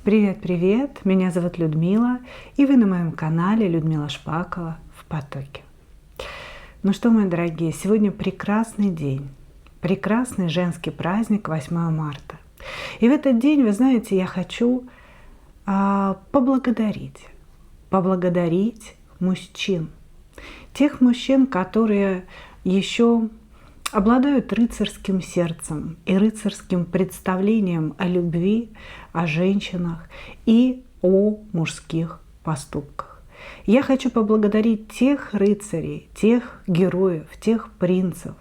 Привет-привет! Меня зовут Людмила, и вы на моем канале Людмила Шпакова в потоке. Ну что, мои дорогие, сегодня прекрасный день, прекрасный женский праздник 8 марта. И в этот день, вы знаете, я хочу поблагодарить мужчин, тех мужчин, которые еще обладают рыцарским сердцем и рыцарским представлением о любви, о женщинах и о мужских поступках. Я хочу поблагодарить тех рыцарей, тех героев, тех принцев,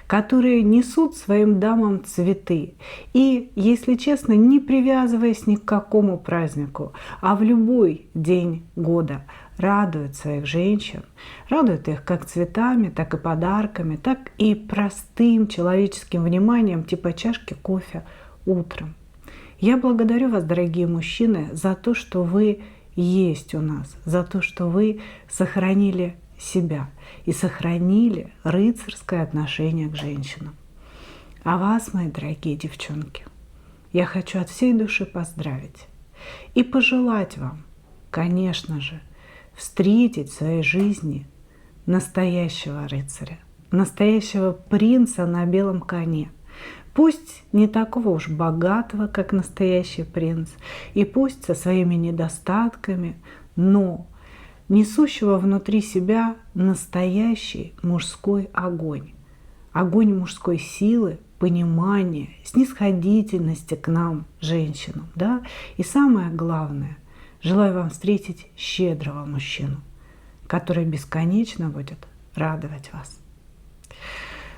которые несут своим дамам цветы. И, если честно, не привязываясь ни к какому празднику, а в любой день года, радуют своих женщин, радуют их как цветами, так и подарками, так и простым человеческим вниманием, типа чашки кофе утром. Я благодарю вас, дорогие мужчины, за то, что вы есть у нас, за то, что вы сохранили себя и сохранили рыцарское отношение к женщинам. А вас, мои дорогие девчонки, я хочу от всей души поздравить и пожелать вам, конечно же, встретить в своей жизни настоящего рыцаря, настоящего принца на белом коне. Пусть не такого уж богатого, как настоящий принц, и пусть со своими недостатками, но несущего внутри себя настоящий мужской огонь. Огонь мужской силы, понимания, снисходительности к нам, женщинам. Да? И самое главное, желаю вам встретить щедрого мужчину, который бесконечно будет радовать вас.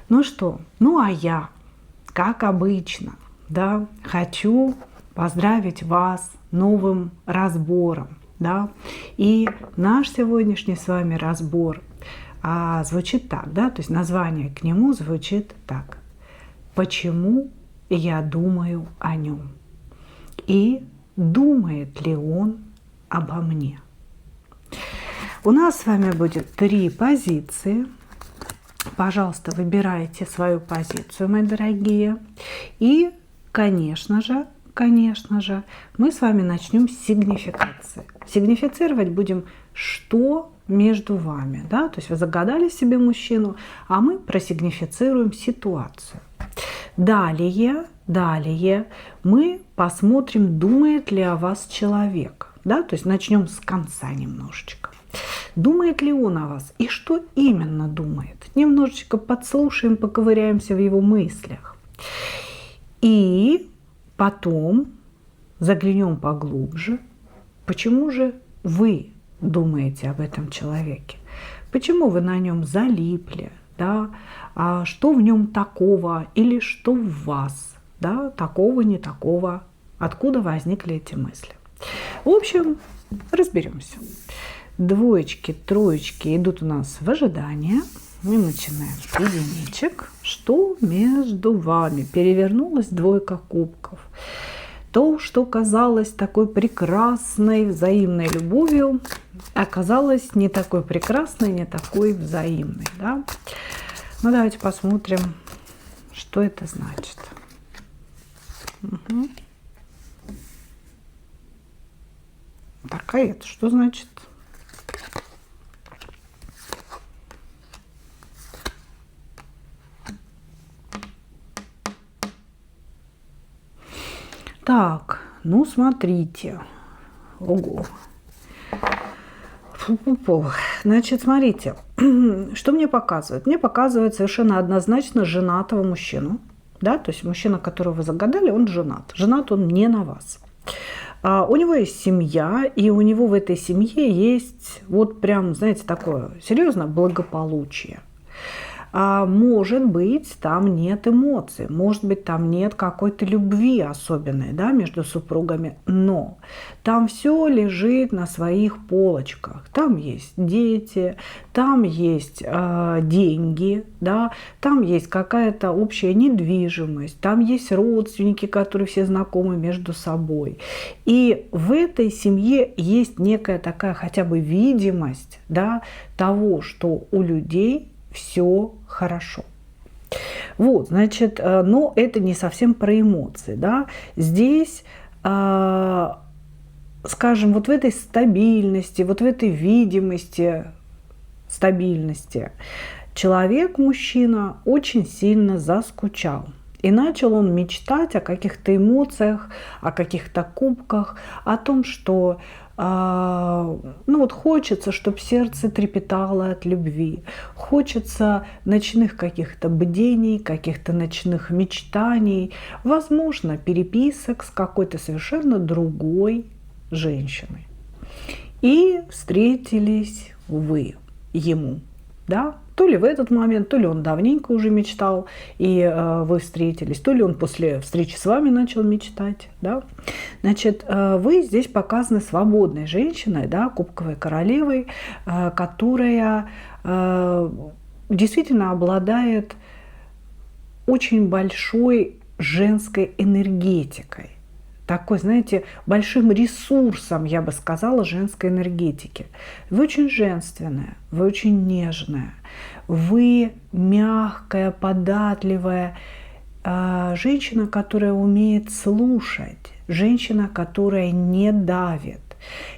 Ну что, а я, как обычно, да, хочу поздравить вас новым разбором. Да? И наш сегодняшний с вами разбор звучит так, да, то есть название к нему звучит так. Почему я думаю о нем? И думает ли он обо мне? У нас с вами будет 3 позиции. Пожалуйста, выбирайте свою позицию, мои дорогие. И, конечно же, мы с вами начнем с сигнификации. Сигнифицировать будем, что между вами. Да? То есть вы загадали себе мужчину, а мы просигнифицируем ситуацию. Далее мы посмотрим, думает ли о вас человек. Да? То есть начнем с конца немножечко. Думает ли он о вас и что именно думает? Немножечко подслушаем, поковыряемся в его мыслях. И потом заглянем поглубже, почему же вы думаете об этом человеке, почему вы на нем залипли, да? Что в нем такого или что в вас, да? Такого, не такого, откуда возникли эти мысли. В общем, разберемся. 2, 3 идут у нас в ожидание. Мы начинаем с единичек. Что между вами? Перевернулась 2 кубков. То, что казалось такой прекрасной взаимной любовью, оказалось не такой прекрасной, не такой взаимной. Да? Ну, давайте посмотрим, что это значит. Угу. Так, а это что значит? Так, ну смотрите. Ого. Фу-фу-фу. Значит, смотрите, что мне показывает? Мне показывает совершенно однозначно женатого мужчину. Да? То есть мужчина, которого вы загадали, он женат. Женат он не на вас. У него есть семья, и у него в этой семье есть вот прям, знаете, такое серьезное благополучие. Может быть, там нет эмоций, может быть, там нет какой-то любви особенной, да, между супругами, но там все лежит на своих полочках. Там есть дети, там есть деньги, да, там есть какая-то общая недвижимость, там есть родственники, которые все знакомы между собой. И в этой семье есть некая такая хотя бы видимость, да, того, что у людей все хорошо. Вот, значит, но это не совсем про эмоции, да. Здесь скажем, вот в этой стабильности, вот в этой видимости стабильности человек, мужчина, очень сильно заскучал. И начал он мечтать о каких-то эмоциях, о каких-то кубках, о том, что ну вот хочется, чтобы сердце трепетало от любви, хочется ночных каких-то бдений, каких-то ночных мечтаний, возможно, переписок с какой-то совершенно другой женщиной. И встретились вы ему, да? То ли в этот момент, то ли он давненько уже мечтал, и вы встретились, то ли он после встречи с вами начал мечтать, да. Значит, вы здесь показаны свободной женщиной, да, кубковой королевой, которая действительно обладает очень большой женской энергетикой. Такой, знаете, большим ресурсом, я бы сказала, женской энергетики. Вы очень женственная, вы очень нежная, вы мягкая, податливая женщина, которая умеет слушать, женщина, которая не давит.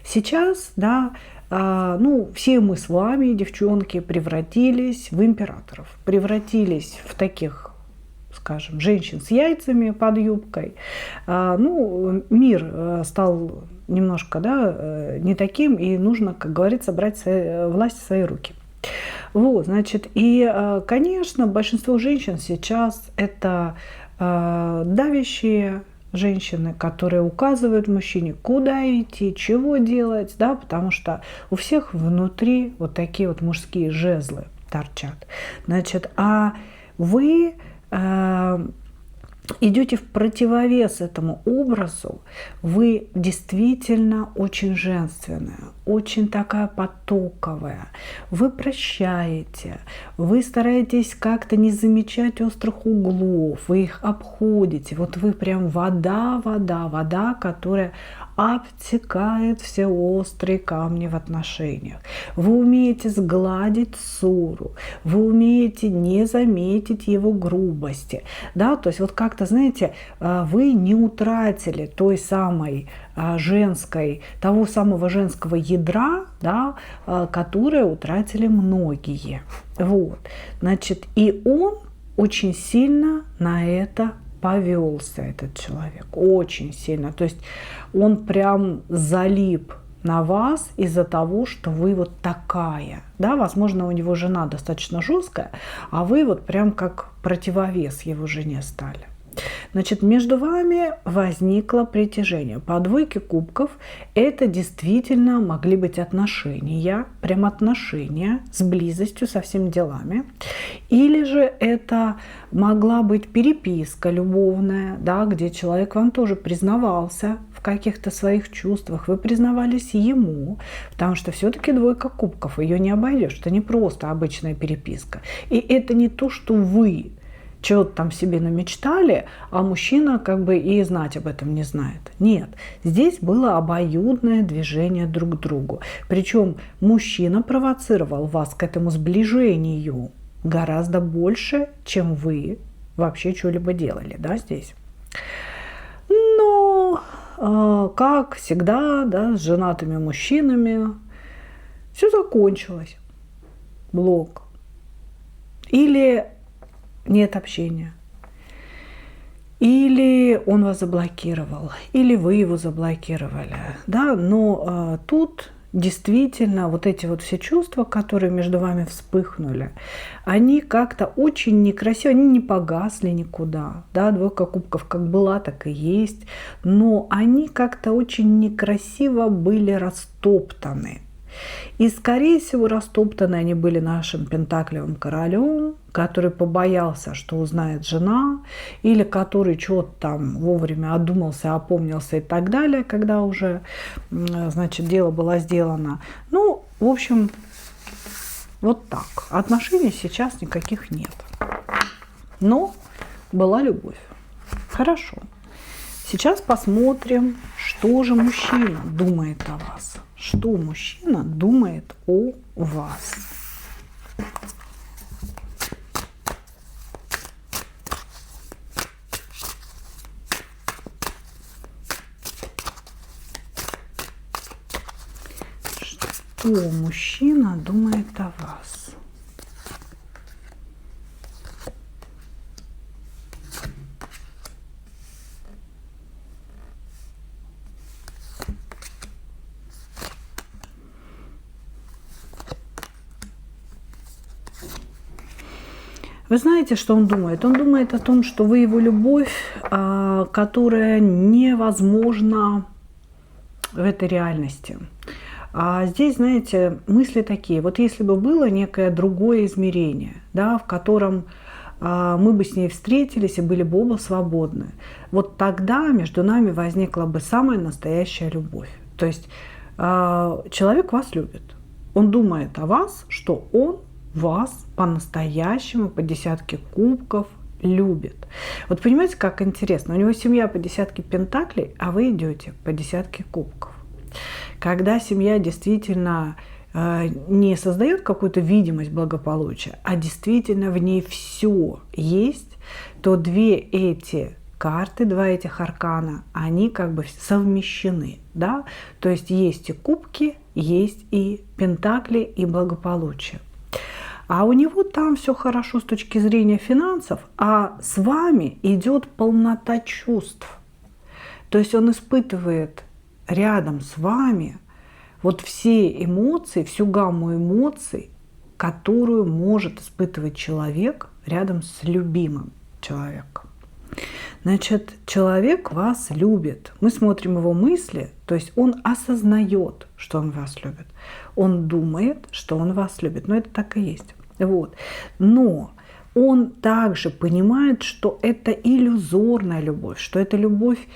Сейчас, да, ну, все мы с вами, девчонки, превратились в императоров, превратились в таких, скажем, женщин с яйцами под юбкой. Ну, мир стал немножко, да, не таким, и нужно, как говорится, брать власть в свои руки. Вот, значит, и, конечно, большинство женщин сейчас это давящие женщины, которые указывают мужчине, куда идти, чего делать, да, потому что у всех внутри вот такие вот мужские жезлы торчат. Значит, а вы идете в противовес этому образу, вы действительно очень женственная, очень такая потоковая, вы прощаете, вы стараетесь как-то не замечать острых углов, вы их обходите, вот вы прям вода, которая обтекает все острые камни в отношениях. Вы умеете сгладить ссору, вы умеете не заметить его грубости, да, то есть вот как-то, знаете, вы не утратили той самой того самого женского ядра, да, которое утратили многие. Вот, значит, и он очень сильно на это повелся, этот человек, очень сильно. То есть он прям залип на вас из-за того, что вы вот такая. Да, возможно, у него жена достаточно жесткая, а вы вот прям как противовес его жене стали. Значит, между вами возникло притяжение. По двойке кубков это действительно могли быть отношения, прям отношения с близостью, со всеми делами. Или же это могла быть переписка любовная, да, где человек вам тоже признавался в каких-то своих чувствах, вы признавались ему, потому что все-таки двойка кубков, ее не обойдешь, это не просто обычная переписка. И это не то, что вы чего-то там себе намечтали, а мужчина как бы и знать об этом не знает. Нет, здесь было обоюдное движение друг к другу. Причем мужчина провоцировал вас к этому сближению гораздо больше, чем вы вообще что-либо делали, да, здесь. Но, как всегда, да, с женатыми мужчинами все закончилось. Блок. Или нет общения. Или он вас заблокировал, или вы его заблокировали. Да? Но тут действительно вот эти вот все чувства, которые между вами вспыхнули, они как-то очень некрасиво, они не погасли никуда. Да? Двойка кубков как была, так и есть. Но они как-то очень некрасиво были растоптаны. И, скорее всего, растоптаны они были нашим пентаклевым королем, который побоялся, что узнает жена, или который что-то там вовремя одумался, опомнился и так далее, когда уже, значит, дело было сделано. Ну, в общем, вот так. Отношений сейчас никаких нет. Но была любовь. Хорошо. Сейчас посмотрим, что же мужчина думает о вас. Что мужчина думает о вас. что мужчина думает о вас? Вы знаете, что он думает? Он думает о том, что вы его любовь, которая невозможна в этой реальности. А здесь, знаете, мысли такие. Вот если бы было некое другое измерение, да, в котором мы бы с ней встретились и были бы оба свободны, вот тогда между нами возникла бы самая настоящая любовь. То есть человек вас любит. Он думает о вас, что он вас по-настоящему, по десятке кубков любит. Вот понимаете, как интересно. У него семья по десятке пентаклей, а вы идете по десятке кубков. Когда семья действительно не создает какую-то видимость благополучия, а действительно в ней все есть, то две эти карты, два этих аркана, они как бы совмещены. Да? То есть есть и кубки, есть и пентакли, и благополучие. А у него там все хорошо с точки зрения финансов, а с вами идет полнота чувств. То есть он испытывает рядом с вами вот все эмоции, всю гамму эмоций, которую может испытывать человек рядом с любимым человеком. Значит, человек вас любит. Мы смотрим его мысли, то есть он осознает, что он вас любит. Он думает, что он вас любит. Но это так и есть. Вот. Но он также понимает, что это иллюзорная любовь, что это любовь,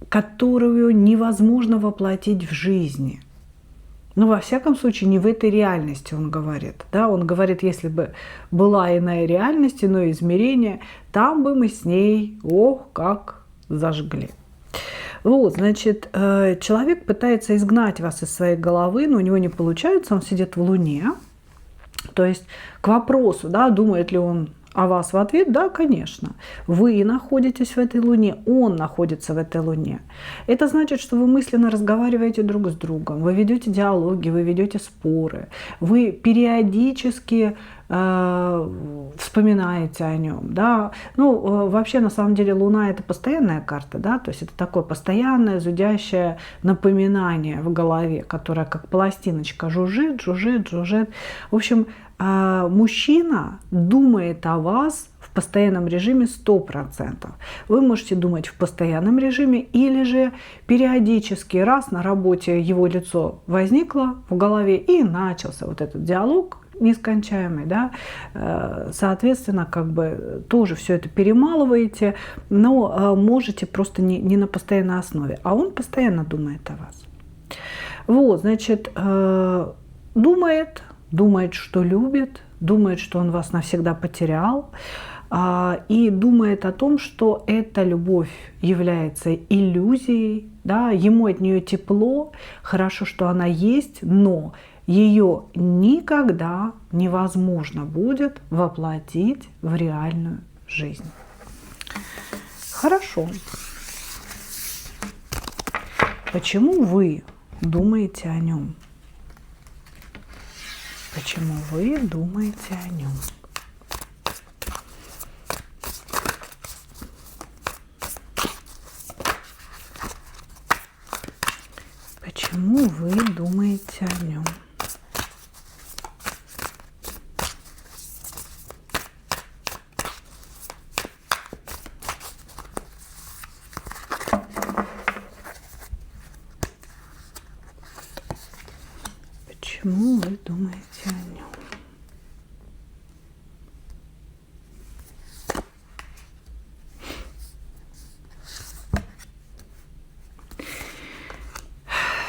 которую невозможно воплотить в жизни. Ну, во всяком случае, не в этой реальности, он говорит. Да? Он говорит, если бы была иная реальность, иное измерение, там бы мы с ней, ох, как зажгли. Вот, значит, человек пытается изгнать вас из своей головы, но у него не получается, он сидит в Луне. То есть к вопросу, да, думает ли он о вас в ответ, да, конечно. Вы находитесь в этой Луне, он находится в этой Луне. Это значит, что вы мысленно разговариваете друг с другом, вы ведете диалоги, вы ведете споры, вы периодически вспоминаете о нем. Да. Ну, вообще, на самом деле, Луна – это постоянная карта, да, то есть это такое постоянное зудящее напоминание в голове, которое как пластиночка жужжит, жужжит, жужжит. В общем, мужчина думает о вас в постоянном режиме 100%. Вы можете думать в постоянном режиме или же периодически раз на работе его лицо возникло в голове и начался вот этот диалог нескончаемый, да, соответственно, как бы тоже все это перемалываете, но можете просто не на постоянной основе, а он постоянно думает о вас. Вот, значит, думает, что любит, думает, что он вас навсегда потерял, и думает о том, что эта любовь является иллюзией, да, ему от нее тепло, хорошо, что она есть, но ее никогда невозможно будет воплотить в реальную жизнь. Хорошо. Почему вы думаете о нем? Почему вы думаете о нем? Почему вы думаете о нем? Почему вы думаете о нем?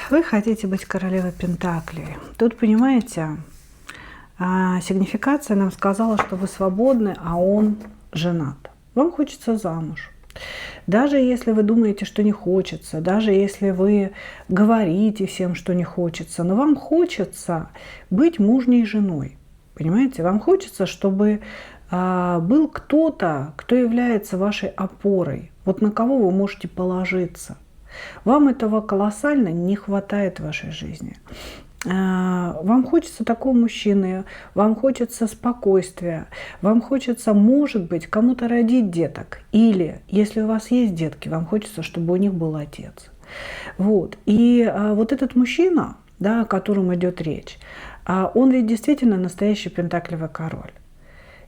Вы хотите быть королевой Пентаклей. Тут, понимаете, сигнификация нам сказала, что вы свободны, а он женат. Вам хочется замуж. Даже если вы думаете, что не хочется, даже если вы говорите всем, что не хочется, но вам хочется быть мужней женой. Понимаете? Вам хочется, чтобы был кто-то, кто является вашей опорой, вот на кого вы можете положиться. Вам этого колоссально не хватает в вашей жизни. Вам хочется такого мужчины, вам хочется спокойствия, вам хочется, может быть, кому-то родить деток. Или, если у вас есть детки, вам хочется, чтобы у них был отец. Вот. И вот этот мужчина, да, о котором идет речь, он ведь действительно настоящий пентаклевый король.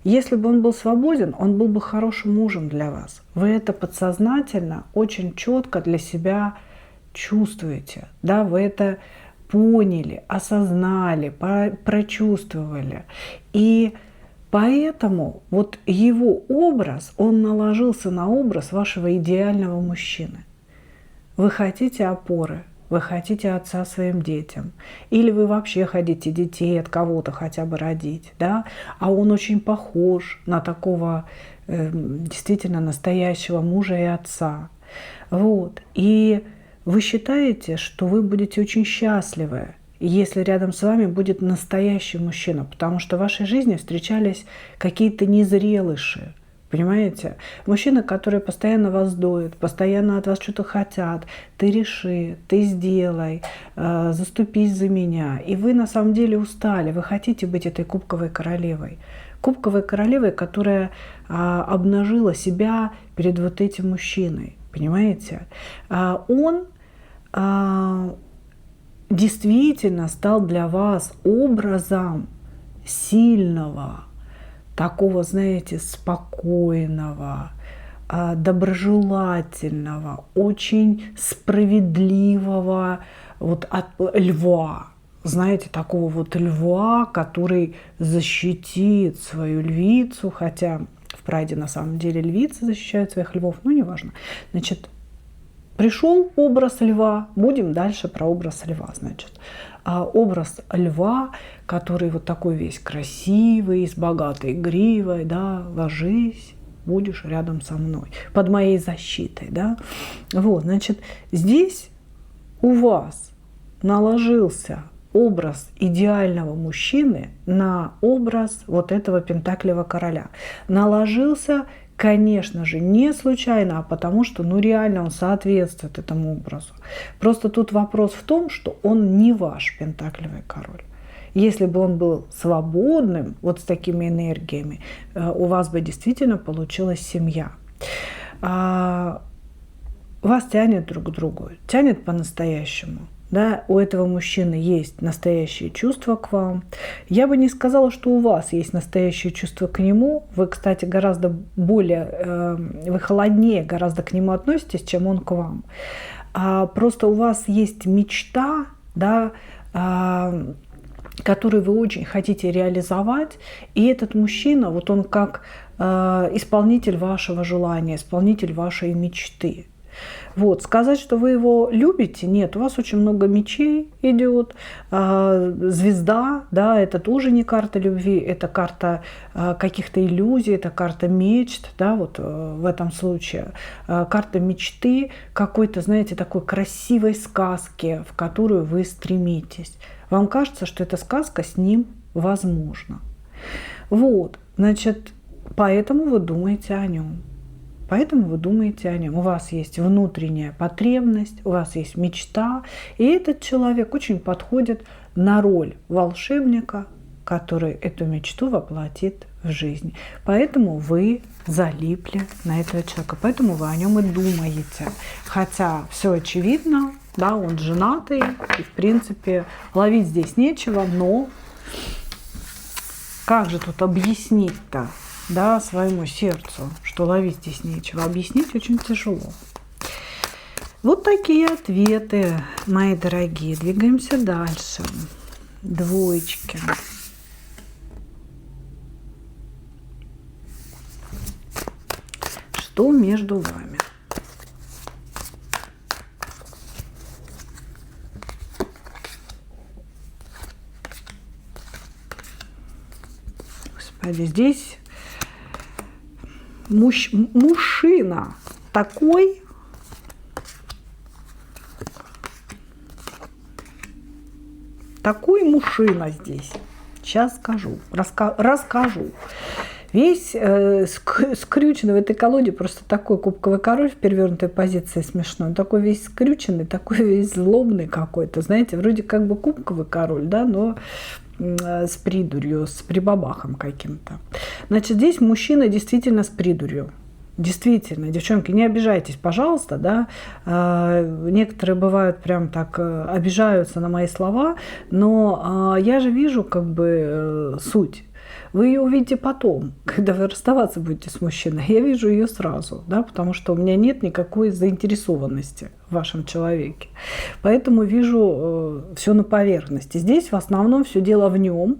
Если бы он был свободен, он был бы хорошим мужем для вас. Вы это подсознательно очень четко для себя чувствуете. Да, вы это поняли, осознали, прочувствовали. И поэтому вот его образ, он наложился на образ вашего идеального мужчины. Вы хотите опоры, вы хотите отца своим детям, или вы вообще хотите детей от кого-то хотя бы родить, да? А он очень похож на такого действительно настоящего мужа и отца. Вот. И вы считаете, что вы будете очень счастливы, если рядом с вами будет настоящий мужчина, потому что в вашей жизни встречались какие-то незрелыши. Понимаете? Мужчины, которые постоянно вас дуют, постоянно от вас что-то хотят. Ты реши, ты сделай, заступись за меня. И вы на самом деле устали, вы хотите быть этой кубковой королевой. Кубковой королевой, которая обнажила себя перед вот этим мужчиной. Понимаете? Он действительно стал для вас образом сильного, такого, знаете, спокойного, доброжелательного, очень справедливого вот льва. Знаете, такого вот льва, который защитит свою львицу, хотя в прайде на самом деле львицы защищают своих львов, но неважно. Значит, пришел образ льва, будем дальше про образ льва, значит. Образ льва, который вот такой весь красивый, с богатой гривой, да, ложись, будешь рядом со мной, под моей защитой, да. Вот, значит, здесь у вас наложился образ идеального мужчины на образ вот этого пентаклевого короля. Наложился, конечно же, не случайно, а потому что, ну, реально он соответствует этому образу. Просто тут вопрос в том, что он не ваш пентаклевый король. Если бы он был свободным, вот с такими энергиями, у вас бы действительно получилась семья. Вас тянет друг к другу, тянет по-настоящему. Да, у этого мужчины есть настоящие чувства к вам. Я бы не сказала, что у вас есть настоящие чувства к нему. Вы, кстати, гораздо более, вы холоднее гораздо к нему относитесь, чем он к вам. Просто у вас есть мечта, да, которую вы очень хотите реализовать. И этот мужчина, вот он как исполнитель вашего желания, исполнитель вашей мечты. Вот, сказать, что вы его любите, нет, у вас очень много мечей идет, звезда, да, это тоже не карта любви, это карта каких-то иллюзий, это карта мечт, да, вот в этом случае, карта мечты, какой-то, знаете, такой красивой сказки, в которую вы стремитесь. Вам кажется, что эта сказка с ним возможна. Вот, значит, поэтому вы думаете о нем. Поэтому вы думаете о нем. У вас есть внутренняя потребность, у вас есть мечта. И этот человек очень подходит на роль волшебника, который эту мечту воплотит в жизнь. Поэтому вы залипли на этого человека. Поэтому вы о нем и думаете. Хотя все очевидно, да, он женатый. И в принципе ловить здесь нечего. Но как же тут объяснить-то? Да, своему сердцу, что ловить здесь нечего. Объяснить очень тяжело. Вот такие ответы, мои дорогие. Двигаемся дальше. Двоечки. Что между вами? Господи, здесь мужчина такой, такой мужчина здесь. Сейчас скажу, расскажу. Весь скрюченный в этой колоде, просто такой кубковый король в перевернутой позиции смешной. Такой весь скрюченный, такой весь злобный какой-то. Знаете, вроде как бы кубковый король, да, но с придурью, с прибабахом каким-то. Значит, здесь мужчина действительно с придурью. Действительно, девчонки, не обижайтесь, пожалуйста, да. Некоторые бывают прям так обижаются на мои слова, но я же вижу как бы суть. Вы ее увидите потом, когда вы расставаться будете с мужчиной. Я вижу ее сразу, да, потому что у меня нет никакой заинтересованности в вашем человеке. Поэтому вижу все на поверхности. Здесь в основном все дело в нем.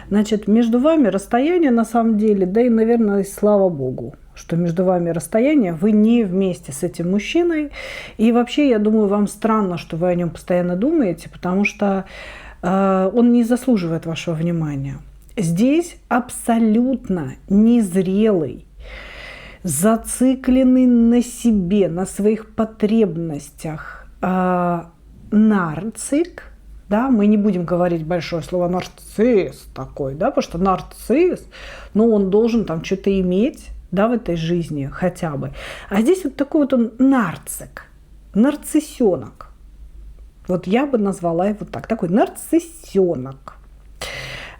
Значит, между вами расстояние на самом деле, да и, наверное, слава богу, что между вами расстояние, вы не вместе с этим мужчиной. И вообще, я думаю, вам странно, что вы о нем постоянно думаете, потому что он не заслуживает вашего внимания. Здесь абсолютно незрелый, зацикленный на себе, на своих потребностях нарцисс. Да, мы не будем говорить большое слово нарцисс такой, да, потому что нарцисс, ну, он должен там что-то иметь, да, в этой жизни хотя бы. А здесь вот такой вот он нарцик, нарциссенок. Вот я бы назвала его так, такой нарциссенок.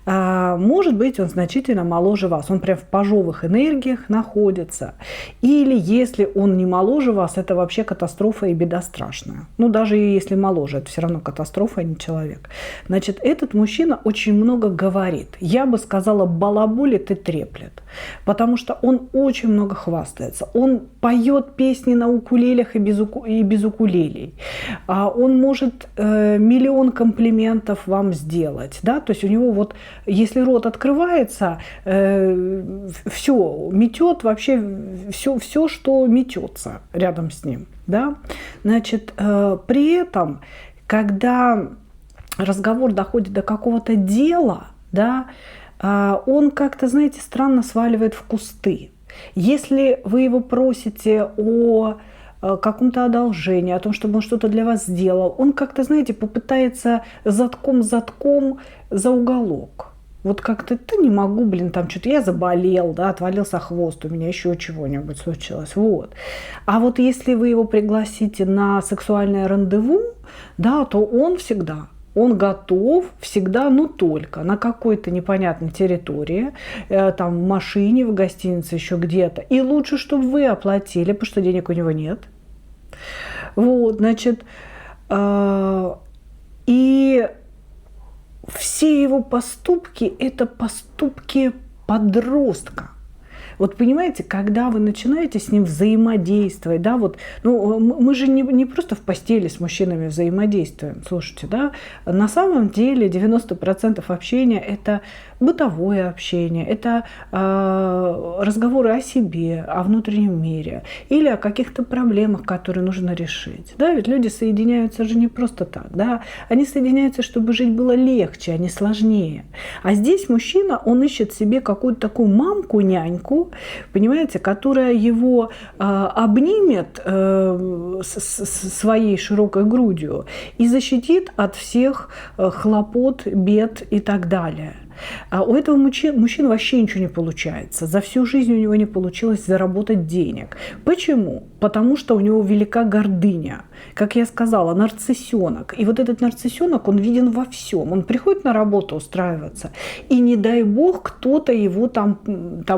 Может быть, он значительно моложе вас, он прям в пажовых энергиях находится. Или если он не моложе вас, это вообще катастрофа и беда страшная. Ну, даже если моложе, это все равно катастрофа, а не человек. Значит, этот мужчина очень много говорит. Я бы сказала, балаболит и треплет. Потому что он очень много хвастается. Он поет песни на укулелях и без укулелей. Он может миллион комплиментов вам сделать. Да? То есть у него вот, если рот открывается, все метет, вообще все, что метется рядом с ним. Да? Значит, при этом, когда разговор доходит до какого-то дела, да, он как-то, знаете, странно сваливает в кусты. Если вы его просите о каком-то одолжении, о том, чтобы он что-то для вас сделал, он как-то, знаете, попытается затком за уголок. Вот как-то, да не могу, блин, там что-то я заболел, да, отвалился хвост, у меня еще чего-нибудь случилось, вот. А вот если вы его пригласите на сексуальное рандеву, да, то он готов всегда, но только на какой-то непонятной территории, там в машине, в гостинице, еще где-то. И лучше, чтобы вы оплатили, потому что денег у него нет. Вот, значит, и все его поступки – это поступки подростка. Вот понимаете, когда вы начинаете с ним взаимодействовать, да, вот, ну, мы же не просто в постели с мужчинами взаимодействуем, слушайте, да, на самом деле 90% общения – это бытовое общение, это разговоры о себе, о внутреннем мире или о каких-то проблемах, которые нужно решить, да, ведь люди соединяются же не просто так, да, они соединяются, чтобы жить было легче, а не сложнее. А здесь мужчина, он ищет себе какую-то такую мамку-няньку, понимаете, которая его обнимет своей широкой грудью и защитит от всех хлопот, бед и так далее. А у этого мужчины вообще ничего не получается. За всю жизнь у него не получилось заработать денег. Почему? Потому что у него велика гордыня. Как я сказала, нарциссенок. И вот этот нарциссенок, он виден во всем. Он приходит на работу устраиваться, и не дай бог кто-то его там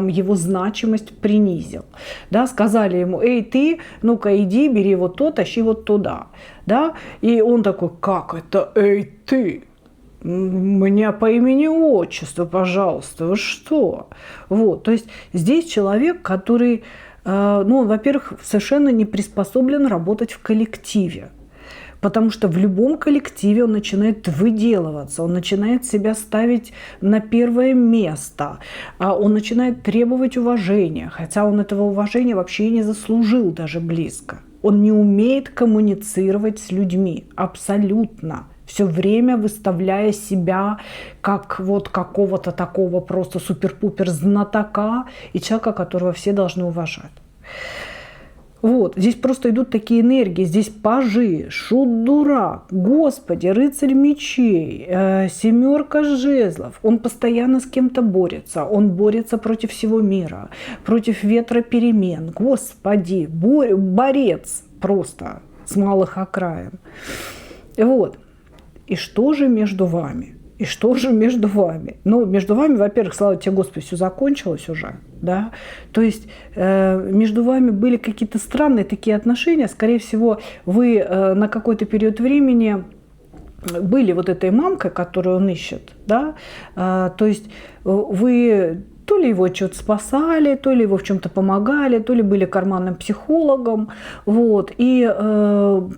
его значимость принизил. Да, сказали ему: эй, ты, ну-ка иди, бери вот то, тащи вот туда. Да? И он такой: как это, эй, ты? Меня по имени-отчеству, пожалуйста, вы что? Вот, то есть здесь человек, который, ну, во-первых, совершенно не приспособлен работать в коллективе. Потому что в любом коллективе он начинает выделываться, он начинает себя ставить на первое место, он начинает требовать уважения, хотя он этого уважения вообще не заслужил даже близко. Он не умеет коммуницировать с людьми абсолютно. Все время выставляя себя как вот какого-то такого просто супер-пупер знатока и человека, которого все должны уважать. Вот, здесь просто идут такие энергии, здесь пажи, шут-дурак, Господи, рыцарь мечей, семерка жезлов. Он постоянно с кем-то борется, он борется против всего мира, против ветра перемен. Господи, борец просто с малых окраин. Вот. И что же между вами? И что же между вами? Ну, между вами, во-первых, слава тебе, Господи, все закончилось уже, да? То есть между вами были какие-то странные такие отношения. Скорее всего, вы на какой-то период времени были вот этой мамкой, которую он ищет, да? То есть вы то ли его что-то спасали, то ли его в чем-то помогали, то ли были карманным психологом. Вот. И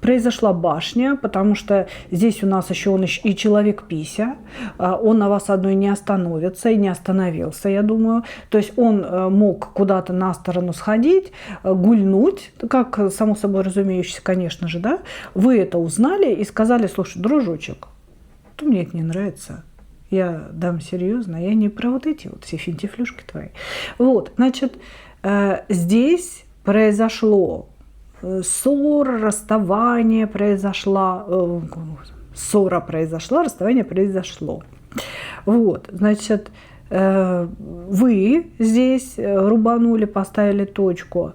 произошла башня, потому что здесь у нас еще он и человек-пися. Он на вас одной не остановится и не остановился, я думаю. То есть он мог куда-то на сторону сходить, гульнуть, как само собой разумеющееся, конечно же, да. Вы это узнали и сказали: слушай, дружочек, то мне это не нравится. Я дам серьезно, я не про вот эти вот все финтифлюшки твои. Вот, значит, здесь произошло ссора, расставание произошло, ссора произошла, расставание произошло. Вот, значит, вы здесь рубанули, поставили точку.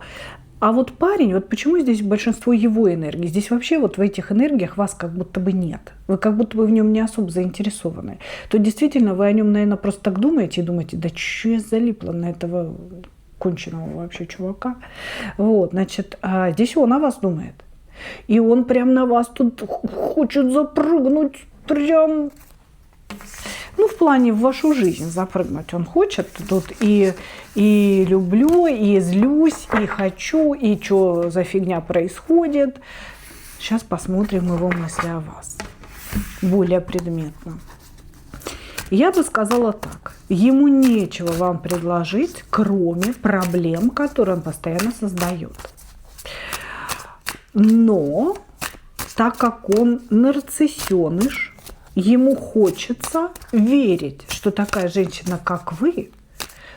А вот парень, вот почему здесь большинство его энергии? Здесь вообще вот в этих энергиях вас как будто бы нет. Вы как будто бы в нем не особо заинтересованы. То действительно вы о нем, наверное, просто так думаете и думаете: да что я залипла на этого конченого вообще чувака. Вот, значит, а здесь он о вас думает. И он прям на вас тут хочет запрыгнуть прям... Ну, в плане в вашу жизнь запрыгнуть он хочет. Тут и люблю, и злюсь, и хочу, и что за фигня происходит. Сейчас посмотрим его мысли о вас более предметно. Я бы сказала так. Ему нечего вам предложить, кроме проблем, которые он постоянно создает. Но, так как он нарциссеныш, ему хочется верить, что такая женщина, как вы,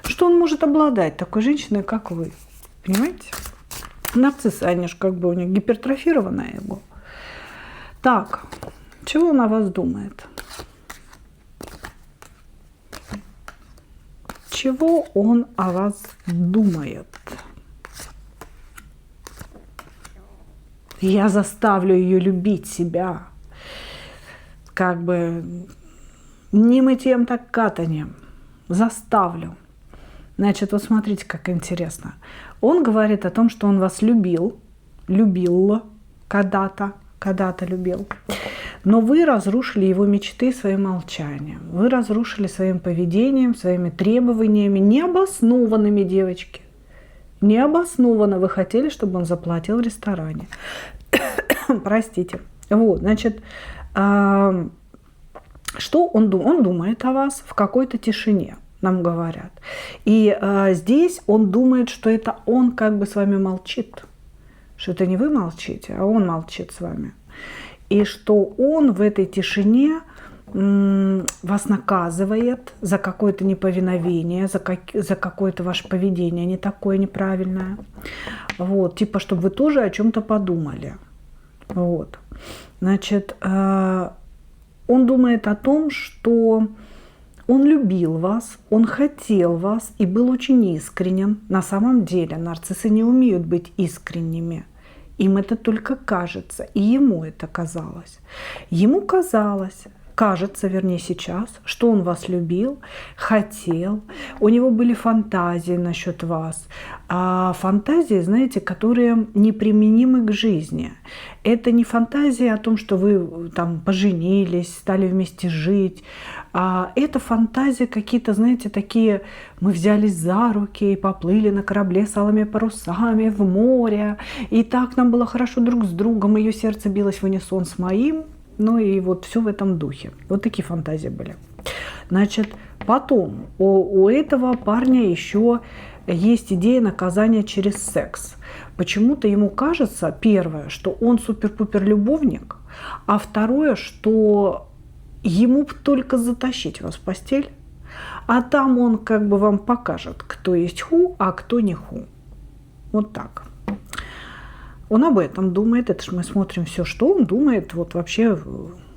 что он может обладать такой женщиной, как вы. Понимаете? Нарциссы, они же как бы у них гипертрофированное эго. Так, чего он о вас думает? Чего он о вас думает? Я заставлю ее любить себя. Как бы не мытьем, так катанием. Заставлю. Значит, вот смотрите, как интересно. Он говорит о том, что он вас любил когда-то любил. Но вы разрушили его мечты своим молчанием. Вы разрушили своим поведением, своими требованиями, необоснованными, девочки. Необоснованно вы хотели, чтобы он заплатил в ресторане. Простите. Вот, значит... Что он думает? Он думает о вас в какой-то тишине, нам говорят. И здесь он думает, что это он как бы с вами молчит. Что это не вы молчите, а он молчит с вами. И что он в этой тишине вас наказывает за какое-то неповиновение, за какое-то ваше поведение не такое неправильное. Вот, типа, чтобы вы тоже о чем-то подумали. Вот. Значит, он думает о том, что он любил вас, он хотел вас и был очень искренен. На самом деле нарциссы не умеют быть искренними. Им это только кажется, и ему это казалось. Ему казалось, кажется, вернее сейчас, что он вас любил, хотел, у него были фантазии насчет вас. А фантазии, знаете, которые неприменимы к жизни. Это не фантазии о том, что вы там поженились, стали вместе жить. А это фантазии какие-то, знаете, такие: мы взялись за руки и поплыли на корабле с алыми парусами в море. И так нам было хорошо друг с другом, ее сердце билось в унисон с моим. Ну и вот все в этом духе. Вот такие фантазии были. Значит, потом у этого парня еще есть идея наказания через секс. Почему-то ему кажется, первое, что он супер-пупер любовник, а второе, что ему только затащить вас в постель, а там он как бы вам покажет, кто есть ху, а кто не ху. Вот так. Он об этом думает. Это же мы смотрим все, что он думает вот вообще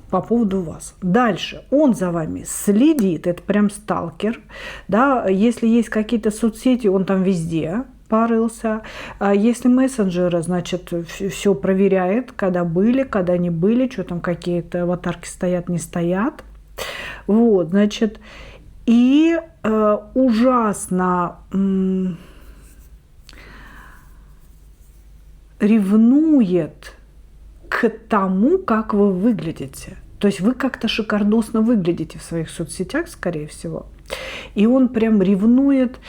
по поводу вас. Дальше. Он за вами следит. Это прям сталкер. Да? Если есть какие-то соцсети, он там везде порылся. А если мессенджеры, значит, все проверяет, когда были, когда не были, что там какие-то аватарки стоят, не стоят. Вот, значит, и ужасно ревнует к тому, как вы выглядите. То есть вы как-то шикардосно выглядите в своих соцсетях, скорее всего. И он прям ревнует.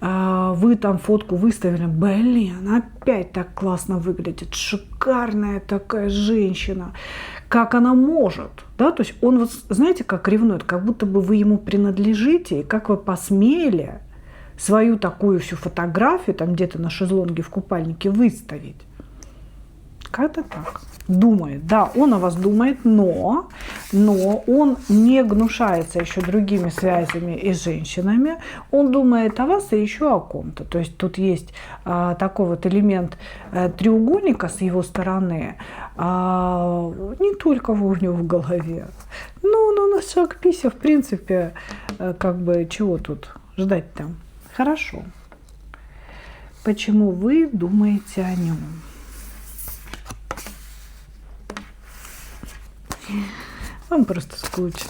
Вы там фотку выставили, блин, опять так классно выглядит, шикарная такая женщина, как она может, да, то есть он вот, знаете, как ревнует, как будто бы вы ему принадлежите, и как вы посмели свою такую всю фотографию там где-то на шезлонге в купальнике выставить. Как-то так. Думает, да, он о вас думает, но он не гнушается еще другими связями и женщинами. Он думает о вас и еще о ком-то. То есть тут есть такой вот элемент треугольника с его стороны, не только у него в голове. Ну, на шаг пися, в принципе, как бы, чего тут ждать там? Хорошо. Почему вы думаете о нем? Вам просто скучно.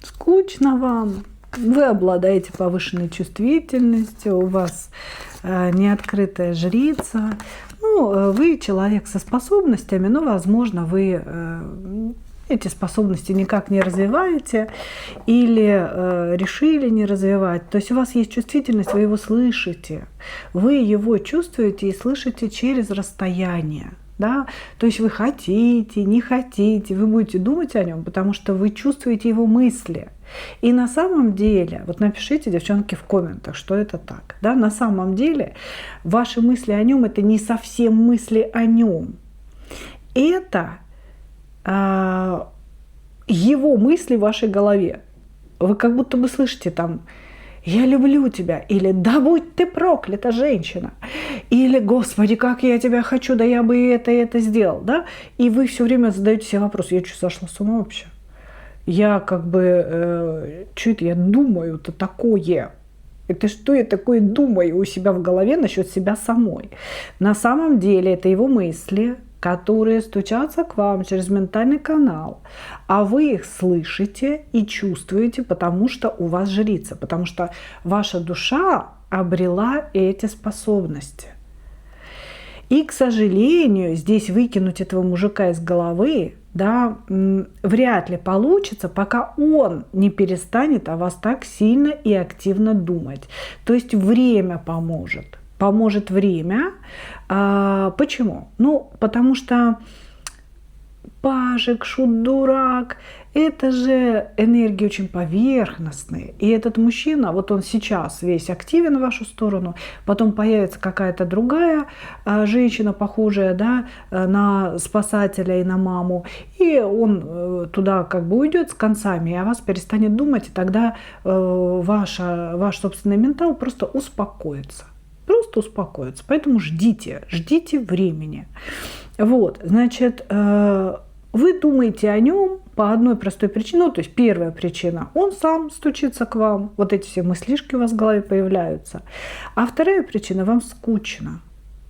Скучно вам. Вы обладаете повышенной чувствительностью, у вас неоткрытая жрица. Ну, вы человек со способностями, но, возможно, вы эти способности никак не развиваете или решили не развивать. То есть у вас есть чувствительность, вы его слышите. Вы его чувствуете и слышите через расстояние. Да? То есть вы хотите, не хотите, вы будете думать о нем, потому что вы чувствуете его мысли. И на самом деле, вот напишите, девчонки, в комментах, что это так. Да? На самом деле ваши мысли о нем – это не совсем мысли о нем. Это его мысли в вашей голове. Вы как будто бы слышите там «Я люблю тебя» или «Да будь ты проклята, женщина» или «Господи, как я тебя хочу, да я бы и это сделал». Да? И вы все время задаете себе вопрос «Я что, сошла с ума вообще? Я как бы, что это я думаю-то такое?» Это что я такое думаю у себя в голове насчет себя самой? На самом деле это его мысли, которые стучатся к вам через ментальный канал, а вы их слышите и чувствуете, потому что у вас жрица, потому что ваша душа обрела эти способности. И, к сожалению, здесь выкинуть этого мужика из головы, да, вряд ли получится, пока он не перестанет о вас так сильно и активно думать. То есть время поможет. Поможет время. Почему? Ну, потому что пажик, шут, дурак, это же энергии очень поверхностные. И этот мужчина, вот он сейчас весь активен в вашу сторону, потом появится какая-то другая женщина, похожая, да, на спасателя и на маму, и он туда как бы уйдет с концами, и о вас перестанет думать, и тогда ваш собственный ментал просто успокоится. Просто успокоится. Поэтому ждите времени. Вот, значит, вы думаете о нем по одной простой причине. Ну, то есть первая причина, он сам стучится к вам, вот эти все мыслишки у вас в голове появляются. А вторая причина, вам скучно.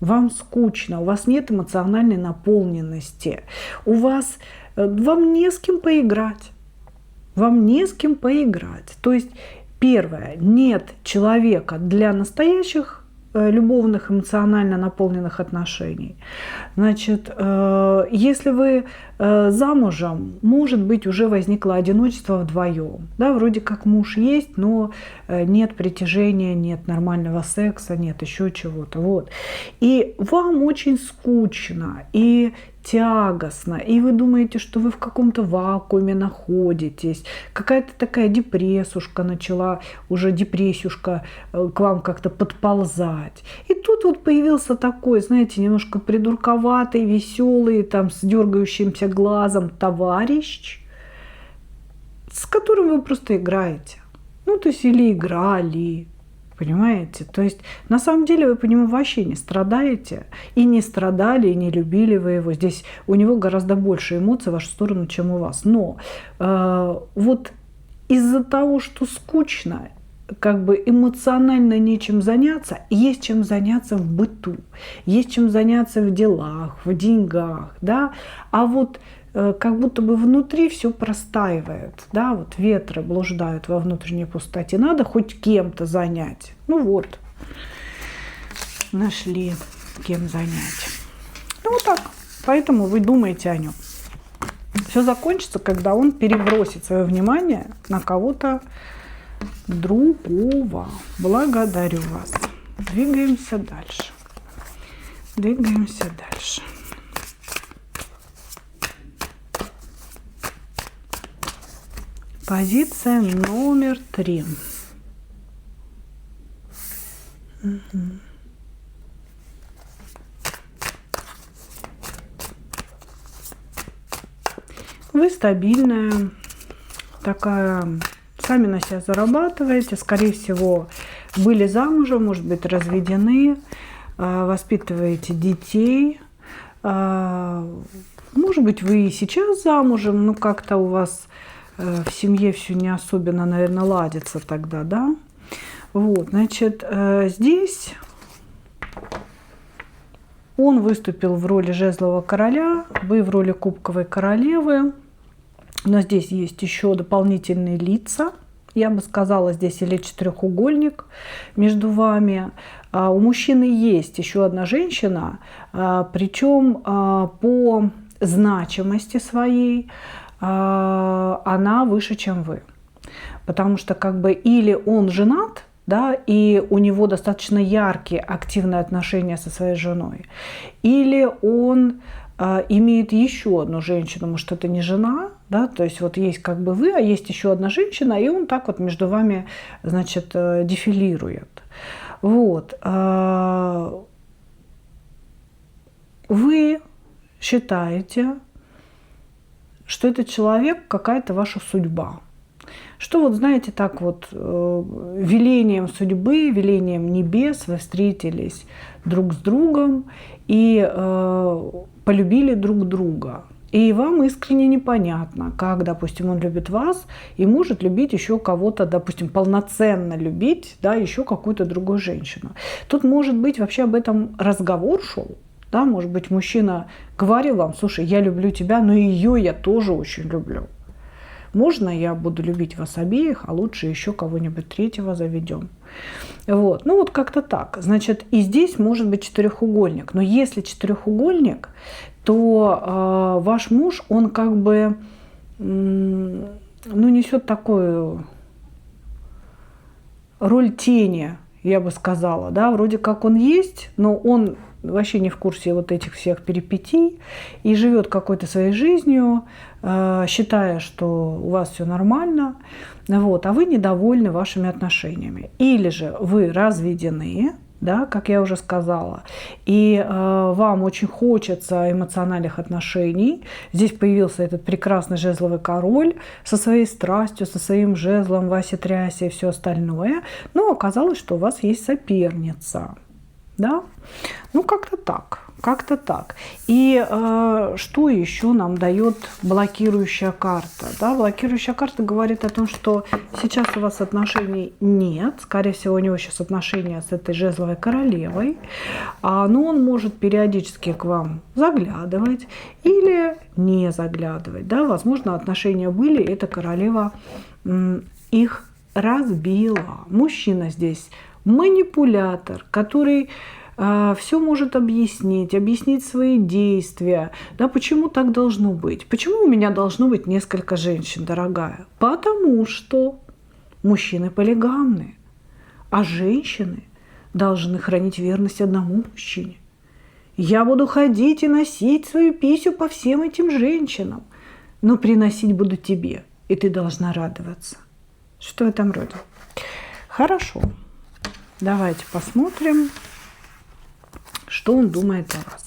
Вам скучно, у вас нет эмоциональной наполненности. Вам не с кем поиграть. Вам не с кем поиграть. То есть первое, нет человека для настоящих любовных, эмоционально наполненных отношений. Значит, если вы замужем, может быть, уже возникло одиночество вдвоем. Да, вроде как муж есть, но нет притяжения, нет нормального секса, нет еще чего-то. Вот. И вам очень скучно и тягостно, и вы думаете, что вы в каком-то вакууме находитесь, какая-то такая депрессушка начала, уже депрессюшка к вам как-то подползать. И тут вот появился такой, знаете, немножко придурковатый, веселый, там, с дергающимся глазом товарищ, с которым вы просто играете. Ну, то есть или играли. Понимаете? То есть на самом деле вы по нему вообще не страдаете. И не страдали, и не любили вы его. Здесь у него гораздо больше эмоций в вашу сторону, чем у вас. Но вот из-за того, что скучно, как бы эмоционально нечем заняться, есть чем заняться в быту, есть чем заняться в делах, в деньгах, да, а вот как будто бы внутри все простаивает, да, вот ветры блуждают во внутренней пустоте, надо хоть кем-то занять. Ну вот, нашли кем занять. Ну вот так, поэтому вы думаете о нем. Все закончится, когда он перебросит свое внимание на кого-то другого. Благодарю вас. Двигаемся дальше. Двигаемся дальше. Позиция номер 3. Вы стабильная, такая, сами на себя зарабатываете, скорее всего, были замужем, может быть, разведены, воспитываете детей. Может быть, вы и сейчас замужем, но как-то у вас в семье все не особенно, наверное, ладится тогда, да? Вот, значит, здесь он выступил в роли жезлового короля, вы в роли кубковой королевы. Но здесь есть еще дополнительные лица. Я бы сказала, здесь или четырехугольник между вами. У мужчины есть еще одна женщина, причем по значимости своей она выше, чем вы. Потому что как бы или он женат, да, и у него достаточно яркие, активные отношения со своей женой, или он имеет еще одну женщину, может, это не жена, да, то есть вот есть как бы вы, а есть еще одна женщина, и он так вот между вами, значит, дефилирует. Вот. Вы считаете, что этот человек какая-то ваша судьба. Что вот, знаете, так вот велением судьбы, велением небес вы встретились друг с другом и полюбили друг друга. И вам искренне непонятно, как, допустим, он любит вас и может любить еще кого-то, допустим, полноценно любить, да, еще какую-то другую женщину. Тут, может быть, вообще об этом разговор шел. Да, может быть, мужчина говорил вам: слушай, я люблю тебя, но ее я тоже очень люблю. Можно я буду любить вас обеих, а лучше еще кого-нибудь третьего заведем. Вот. Ну вот как-то так. Значит, и здесь может быть четырехугольник. Но если четырехугольник, то ваш муж, он как бы несет такую роль тени, я бы сказала. Да? Вроде как он есть, но он вообще не в курсе вот этих всех перипетий и живет какой-то своей жизнью, считая, что у вас все нормально, вот, а вы недовольны вашими отношениями. Или же вы разведены, да, как я уже сказала, и вам очень хочется эмоциональных отношений. Здесь появился этот прекрасный жезловый король со своей страстью, со своим жезлом, Вася-тряся и все остальное. Но оказалось, что у вас есть соперница. Да? Ну, как-то так, как-то так. И что еще нам дает блокирующая карта? Да? Блокирующая карта говорит о том, что сейчас у вас отношений нет. Скорее всего, у него сейчас отношения с этой жезловой королевой. Но он может периодически к вам заглядывать или не заглядывать. Да? Возможно, отношения были, эта королева их разбила. Мужчина здесь манипулятор, который все может объяснить свои действия. Да, почему так должно быть? Почему у меня должно быть несколько женщин, дорогая? Потому что мужчины полигамны, а женщины должны хранить верность одному мужчине. Я буду ходить и носить свою писю по всем этим женщинам, но приносить буду тебе, и ты должна радоваться. Что в этом роде? Хорошо. Давайте посмотрим, что он думает о вас.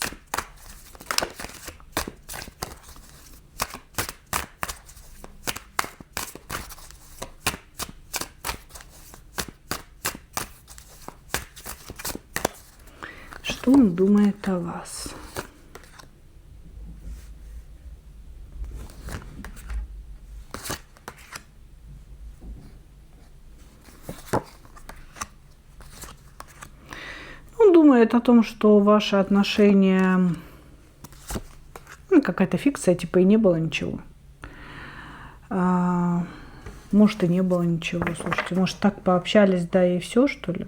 он думает о вас? Он думает о том, что ваши отношения, ну, какая-то фикция, типа и не было ничего. Может, и не было ничего, слушайте, может, так пообщались, да и все, что ли.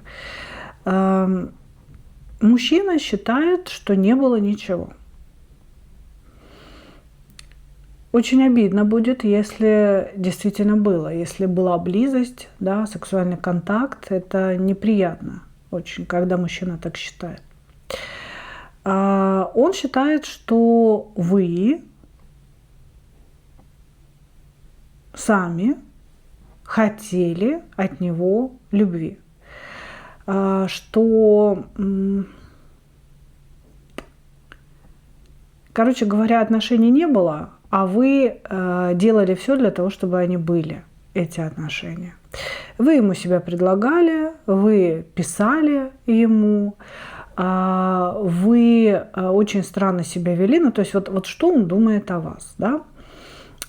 Мужчина считает, что не было ничего. Очень обидно будет, если действительно было, если была близость, да, сексуальный контакт, это неприятно очень, когда мужчина так считает. Он считает, что вы сами хотели от него любви, что, короче говоря, отношений не было, а вы делали все для того, чтобы они были, эти отношения. Вы ему себя предлагали, вы писали ему, вы очень странно себя вели. Ну, то есть вот что он думает о вас, да?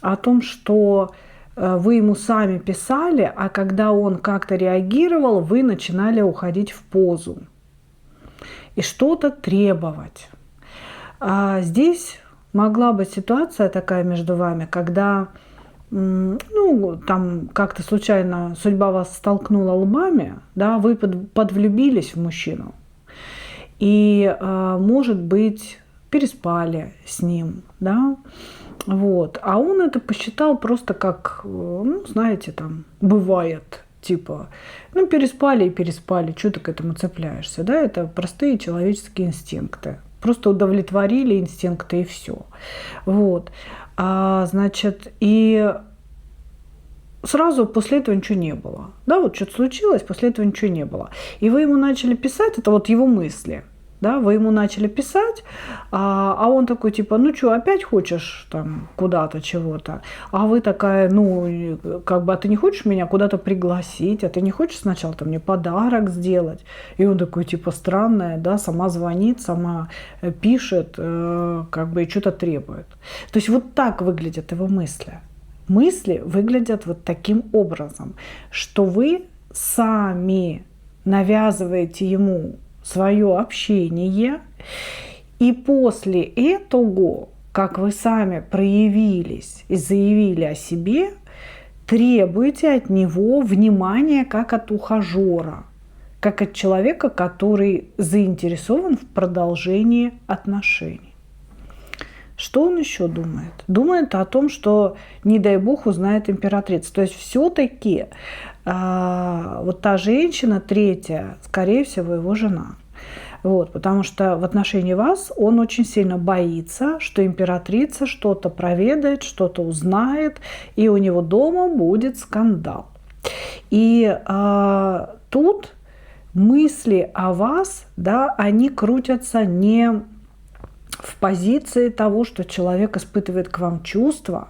О том, что вы ему сами писали, а когда он как-то реагировал, вы начинали уходить в позу и что-то требовать. Здесь могла быть ситуация такая между вами, когда, ну, там как-то случайно судьба вас столкнула лбами, да, вы подвлюбились в мужчину и, может быть, переспали с ним, да, вот. А он это посчитал просто как, ну, знаете, там, бывает, типа, ну, переспали и переспали, что ты к этому цепляешься, да, это простые человеческие инстинкты. Просто удовлетворили инстинкты и все. Вот. Значит, и сразу после этого ничего не было. Да, вот что-то случилось, после этого ничего не было. И вы ему начали писать, это вот его мысли. Да, вы ему начали писать, а он такой, типа, ну что, опять хочешь там куда-то чего-то? А вы такая, ну, как бы, а ты не хочешь меня куда-то пригласить? А ты не хочешь сначала там мне подарок сделать? И он такой, типа, странная, да, сама звонит, сама пишет, как бы, и что-то требует. То есть вот так выглядят его мысли. Мысли выглядят вот таким образом, что вы сами навязываете ему свое общение, и после этого, как вы сами проявились и заявили о себе, требуете от него внимания как от ухажера, как от человека, который заинтересован в продолжении отношений. Что он еще думает? Думает о том, что, не дай бог, узнает императрица. То есть все-таки вот та женщина, третья, скорее всего, его жена. Вот, потому что в отношении вас он очень сильно боится, что императрица что-то проведает, что-то узнает, и у него дома будет скандал. И тут мысли о вас, да, они крутятся не в позиции того, что человек испытывает к вам чувства,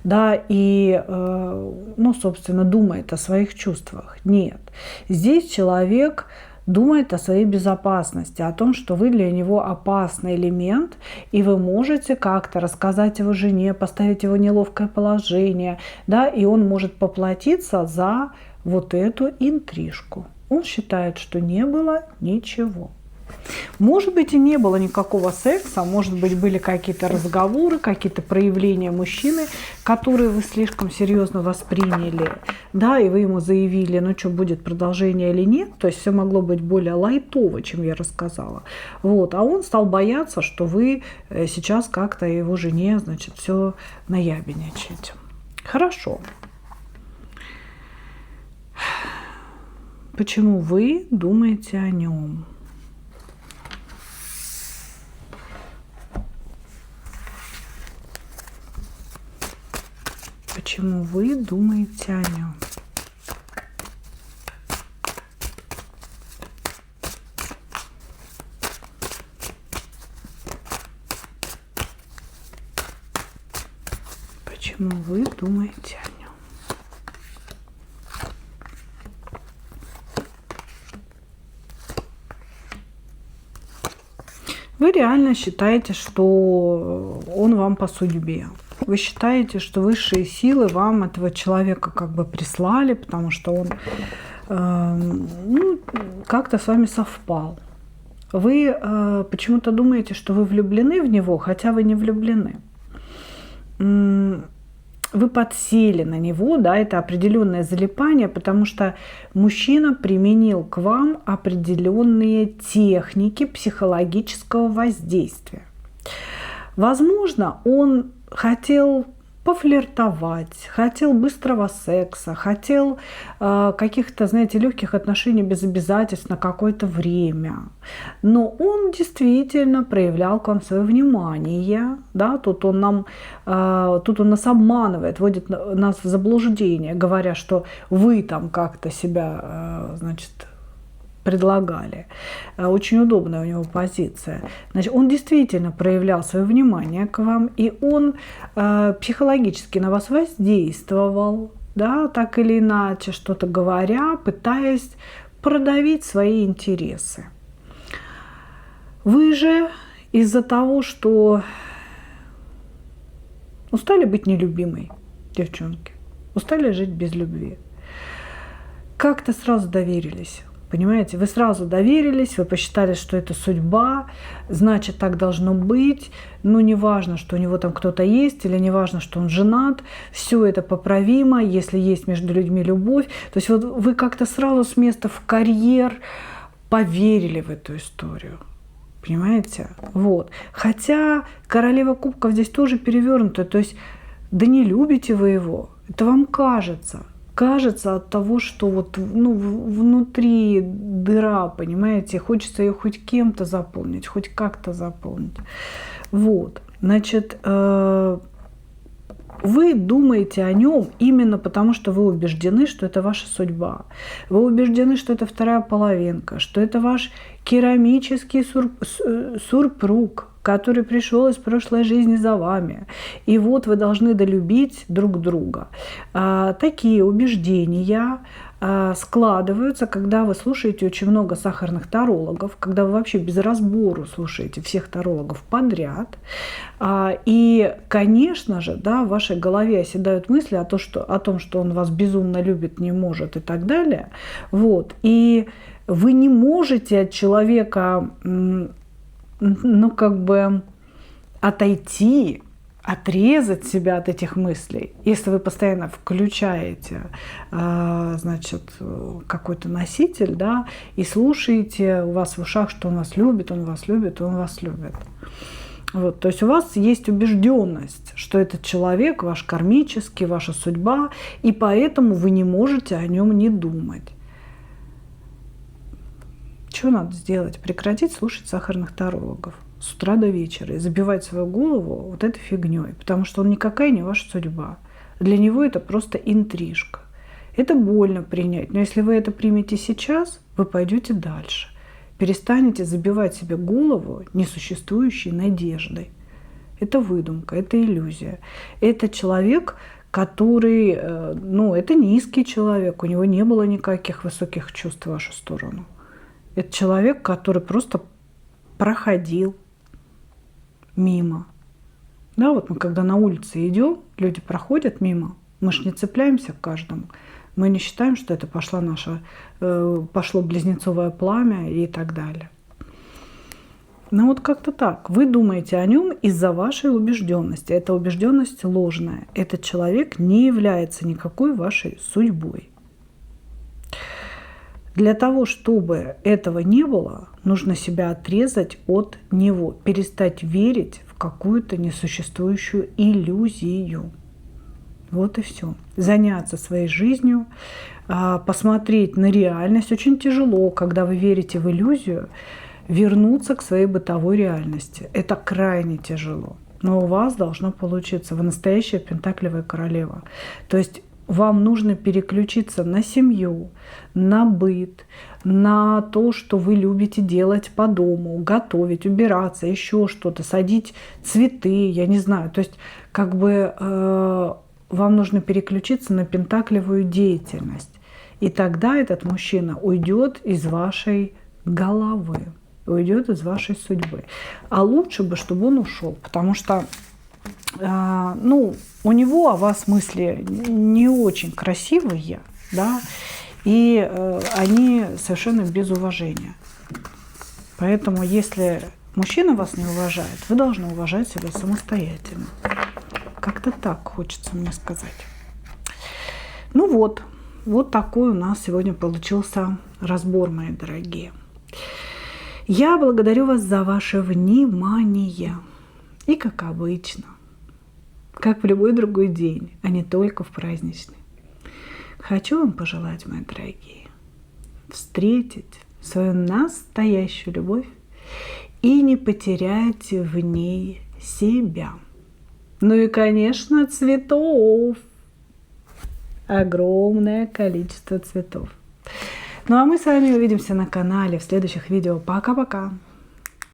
да, и, ну, собственно, думает о своих чувствах. Нет. Здесь человек думает о своей безопасности, о том, что вы для него опасный элемент, и вы можете как-то рассказать его жене, поставить его в неловкое положение, да, и он может поплатиться за вот эту интрижку. Он считает, что не было ничего. Может быть, и не было никакого секса, может быть, были какие-то разговоры, какие-то проявления мужчины, которые вы слишком серьезно восприняли, да, и вы ему заявили, ну что, будет продолжение или нет, то есть все могло быть более лайтово, чем я рассказала. Вот, а он стал бояться, что вы сейчас как-то его жене, значит, все наябедничаете. Хорошо. Почему вы думаете о нем? Почему вы думаете о нем? Почему вы думаете о нем? Вы реально считаете, что он вам по судьбе. Вы считаете, что высшие силы вам этого человека как бы прислали, потому что он как-то с вами совпал. Вы почему-то думаете, что вы влюблены в него, хотя вы не влюблены. Вы подсели на него, да, это определенное залипание, потому что мужчина применил к вам определенные техники психологического воздействия. Возможно, он хотел пофлиртовать, хотел быстрого секса, хотел каких-то, знаете, легких отношений без обязательств на какое-то время. Но он действительно проявлял к вам свое внимание. Да? Тут он нас обманывает, вводит нас в заблуждение, говоря, что вы там как-то себя, значит, предлагали. Очень удобная у него позиция. Значит, он действительно проявлял свое внимание к вам, и он психологически на вас воздействовал, да, так или иначе, что-то говоря, пытаясь продавить свои интересы. Вы же из-за того, что устали быть нелюбимой, девчонки, устали жить без любви, как-то сразу доверились. Понимаете, вы сразу доверились, вы посчитали, что это судьба, значит, так должно быть. Ну, не важно, что у него там кто-то есть, или не важно, что он женат. Все это поправимо, если есть между людьми любовь. То есть вот вы как-то сразу с места в карьер поверили в эту историю. Понимаете? Вот. Хотя королева кубков здесь тоже перевернута. То есть, да не любите вы его. Это вам кажется. Кажется от того, что вот, внутри дыра, понимаете, хочется ее хоть кем-то заполнить, хоть как-то заполнить. Вот, значит, вы думаете о нем именно потому, что вы убеждены, что это ваша судьба. Вы убеждены, что это вторая половинка, что это ваш керамический супруг, который пришел из прошлой жизни за вами. И вот вы должны долюбить друг друга. Такие убеждения складываются, когда вы слушаете очень много сахарных тарологов, когда вы вообще без разбору слушаете всех тарологов подряд. И, конечно же, да, в вашей голове оседают мысли о том, что он вас безумно любит, не может и так далее. Вот. И вы не можете от человека отойти, отрезать себя от этих мыслей, если вы постоянно включаете, значит, какой-то носитель, да, и слушаете у вас в ушах, что он вас любит, он вас любит, он вас любит. Вот, то есть у вас есть убежденность, что этот человек ваш кармический, ваша судьба, и поэтому вы не можете о нем не думать. Что надо сделать? Прекратить слушать сахарных тарологов с утра до вечера и забивать свою голову вот этой фигней, потому что он никакая не ваша судьба. Для него это просто интрижка. Это больно принять, но если вы это примете сейчас, вы пойдете дальше. Перестанете забивать себе голову несуществующей надеждой. Это выдумка, это иллюзия. Это человек, который, это низкий человек, у него не было никаких высоких чувств в вашу сторону. Это человек, который просто проходил мимо. Да, вот мы когда на улице идем, люди проходят мимо, мы же не цепляемся к каждому. Мы не считаем, что это пошло близнецовое пламя и так далее. Ну вот как-то так. Вы думаете о нем из-за вашей убежденности. Эта убежденность ложная. Этот человек не является никакой вашей судьбой. Для того, чтобы этого не было, нужно себя отрезать от него, перестать верить в какую-то несуществующую иллюзию. Вот и все. Заняться своей жизнью, посмотреть на реальность. Очень тяжело, когда вы верите в иллюзию, вернуться к своей бытовой реальности. Это крайне тяжело. Но у вас должно получиться. Вы настоящая пентаклевая королева. То есть вам нужно переключиться на семью, на быт, на то, что вы любите делать по дому, готовить, убираться, еще что-то, садить цветы, я не знаю. То есть вам нужно переключиться на пентаклевую деятельность. И тогда этот мужчина уйдет из вашей головы. уйдет из вашей судьбы. А лучше бы, чтобы он ушел, потому что у него о вас мысли не очень красивые, да, и они совершенно без уважения. Поэтому, если мужчина вас не уважает, вы должны уважать себя самостоятельно. Как-то так хочется мне сказать. Ну вот такой у нас сегодня получился разбор, мои дорогие. Я благодарю вас за ваше внимание. И как обычно, как в любой другой день, а не только в праздничный, хочу вам пожелать, мои дорогие, встретить свою настоящую любовь и не потерять в ней себя. Ну и, конечно, цветов. Огромное количество цветов. Ну а мы с вами увидимся на канале в следующих видео. Пока-пока!